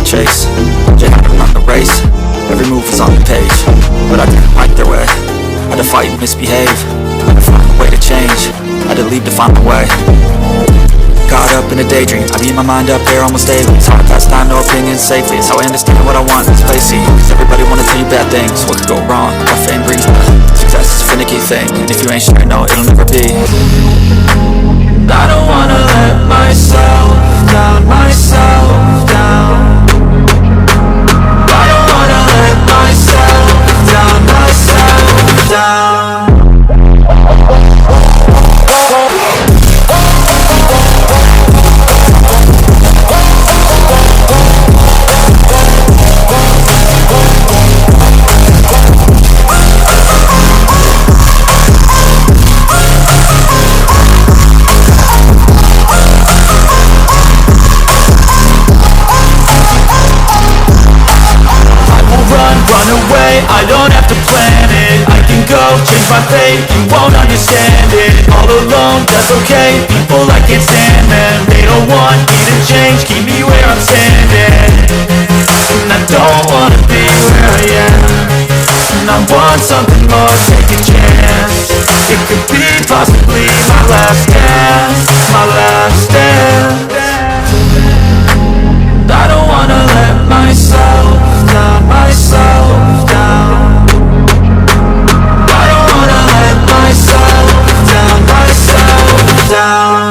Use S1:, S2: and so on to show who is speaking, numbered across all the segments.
S1: to chase. They had to run the race, every move was on the page. But I didn't like their way, had to fight and misbehave. Had to find a way to change, had to leave to find my way. Caught up in a daydream, I beat my mind up there almost daily. It's hard to pass time, no opinions safely. It's how I understand what I want in this place, see. Cause everybody wanna tell you bad things. What could go wrong? My fame brings me. Success is a finicky thing, and if you ain't sure, no, it'll never be. I don't wanna let myself down, myself down. I don't wanna let myself down, myself down. I don't have to plan it, I can go change my fate. You won't understand it, all alone, that's okay. People I can't stand them, they don't want me to change. Keep me where I'm standing, and I don't wanna be where I am. And I want something more, take a chance. It could be possibly my last dance, my last dance. I don't wanna let myself down, myself down. I don't wanna let myself down, myself down.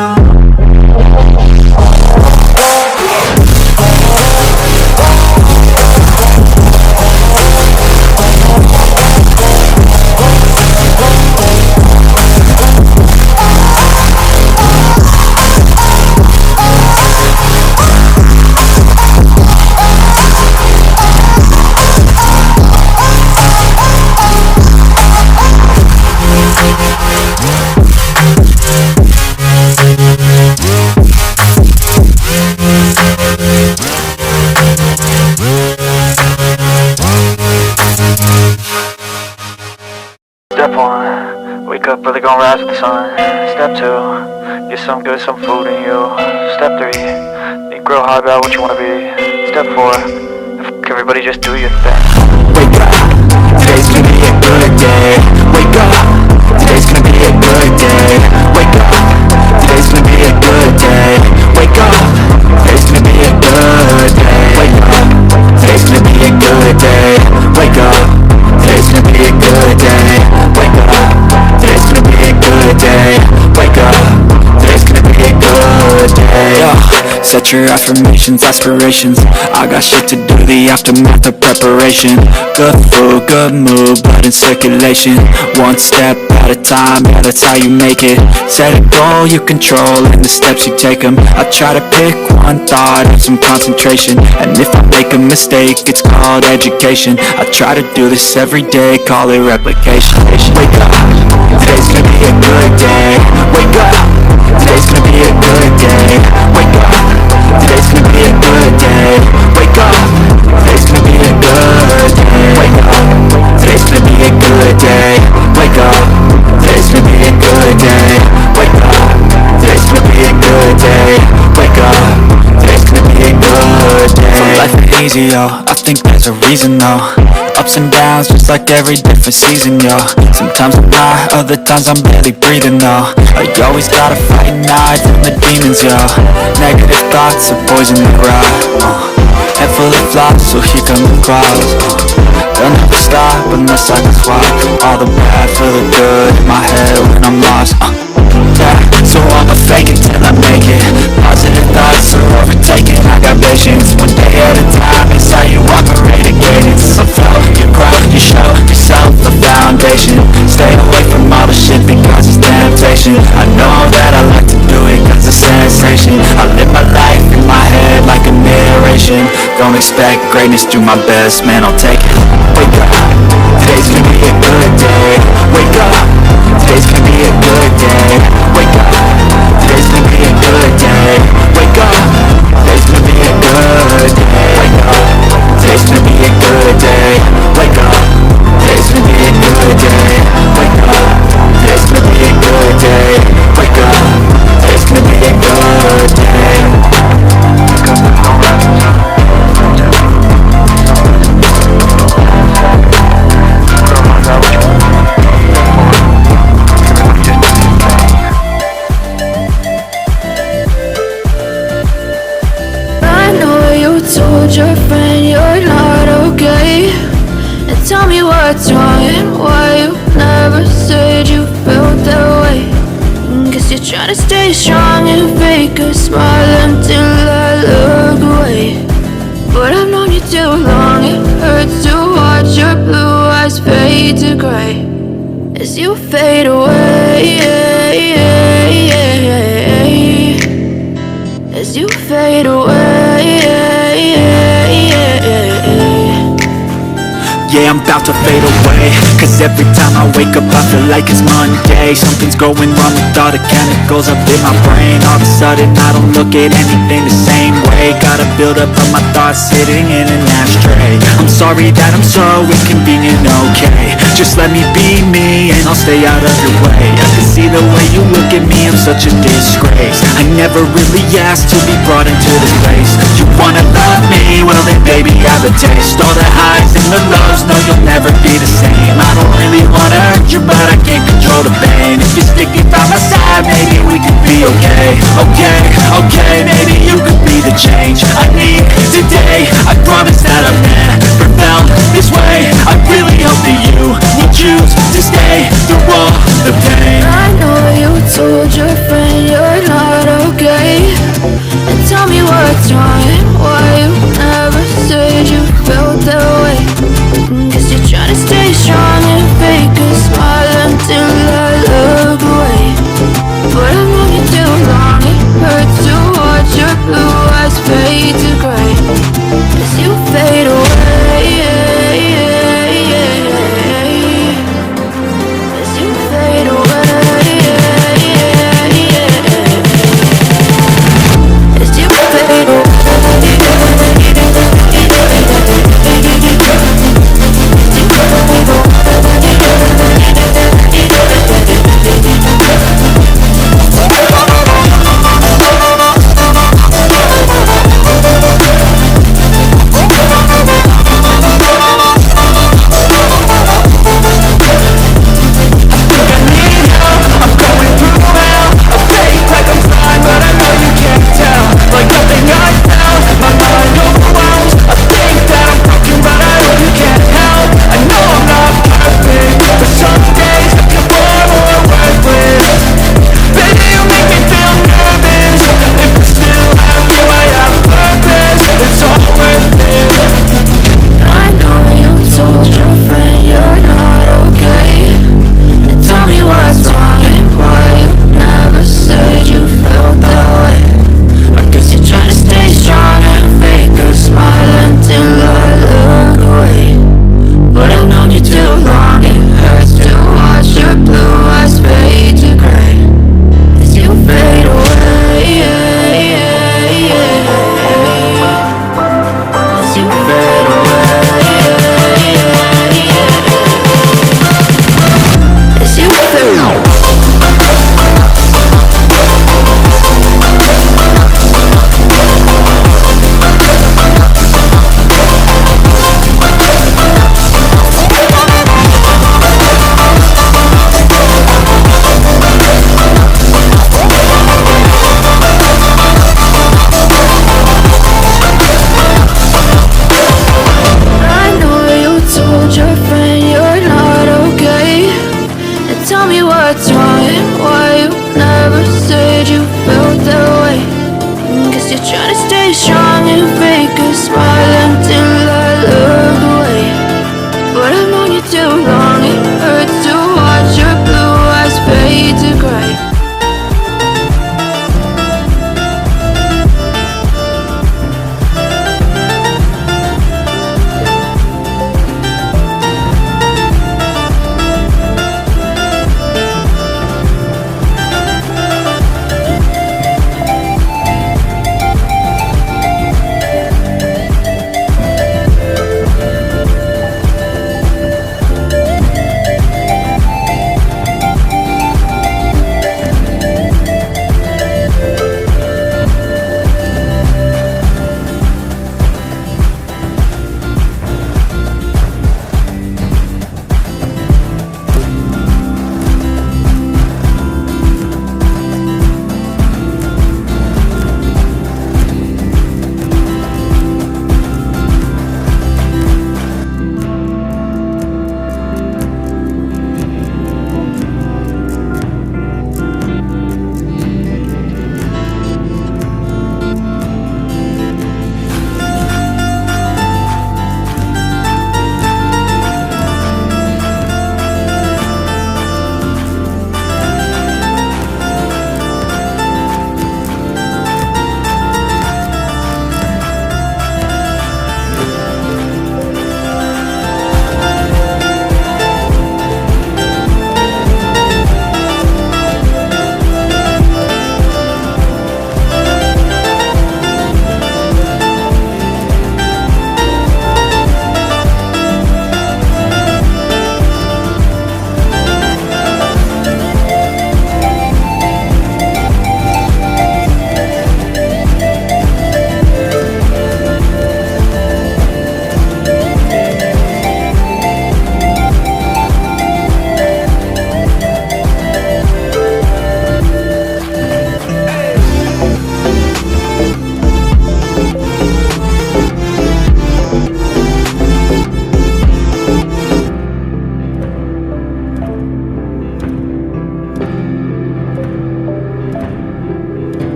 S2: Step 1, wake up early, gon' rise with the sun. Step 2, get some good, some food in you. Step 3, think real hard about what you wanna be. Step 4, fuck everybody, just do your thing.
S1: Wake up, today's gonna be a good day. Wake up, today's gonna be a good day. Wake up, today's gonna be a good day. Wake up, today's gonna be a good day. Wake up, today's gonna be a good day. Wake up, today's gonna be a good day. Wake up, today's gonna be a good day. Wake up, today's gonna be a good day. Yeah. Set your affirmations, aspirations. I got shit to do, the aftermath of preparation. Good food, good mood, blood in circulation. One step at a time, yeah, that's how you make it. Set a goal you control and the steps you take them. I try to pick one thought, have some concentration. And if I make a mistake, it's called education. I try to do this every day, call it replication. Wake up, today's gonna be a good day. Wake up, today's gonna be a good day. Wake up, today's gonna be a good day. Wake up, today's gonna be a good day. Wake up, today's gonna be a good day. Wake up, today's gonna be a good day. Wake up, today's gonna be a good day. Wake up, today's gonna be a good day. So life ain't easy, yo, I think there's a reason, though. Ups and downs, just like every different season, yo. Sometimes I'm high, other times I'm barely breathing, though. I always gotta fight and hide from the demons, yo. Negative thoughts are poison that ride. Head full of flies, so here come the clouds. They'll never stop unless I can swap all the bad for the good in my head when I'm lost. Yeah, so I'ma fake it till I make it. Positive thoughts are overtaken, I got patience. One day at a time, it's how you operate again. It's a flow, you grow, you show yourself a foundation. Stay away from all the shit because it's temptation. I know that I like to do it cause it's sensation. I live my life in my head like a narration. Don't expect greatness, do my best, man, I'll take it. Wake up, today's gonna be a good day. Wake up, today's gonna be a good day. Wake up, today's gonna be a good day. Wake up, today's gonna be a good day. Wake up, today's gonna be a good day. Wake up, today's gonna be a good day. Wake up, today's gonna be a good day. Wake up, today's gonna be a good day. Wake up,
S3: told your friend you're not okay, and tell me what's wrong and why you never said you felt that way. Guess you're trying to stay strong and fake a smile until I look away. But I've known you too long, it hurts to watch your blue eyes fade to gray as you fade away, as you fade away.
S1: Yeah, I'm about to fade away, cause every time I wake up I feel like it's Monday. Something's going wrong with all the chemicals up in my brain. All of a sudden I don't look at anything the same way. Gotta build up of my thoughts sitting in an ashtray. I'm sorry that I'm so inconvenient, okay. Just let me be me and I'll stay out of your way. I can see the way you look at me, I'm such a disgrace. I never really asked to be brought into this place. You wanna love me? Well then baby have a taste. All the highs and the lows, no you'll never be the same. I don't really wanna hurt you but I can't control the pain. If you're sticking by my side, maybe we could be okay. Okay, maybe you could be the change I need today. I promise that I've never felt this way. I really hope that you will choose to stay through all the pain.
S3: I know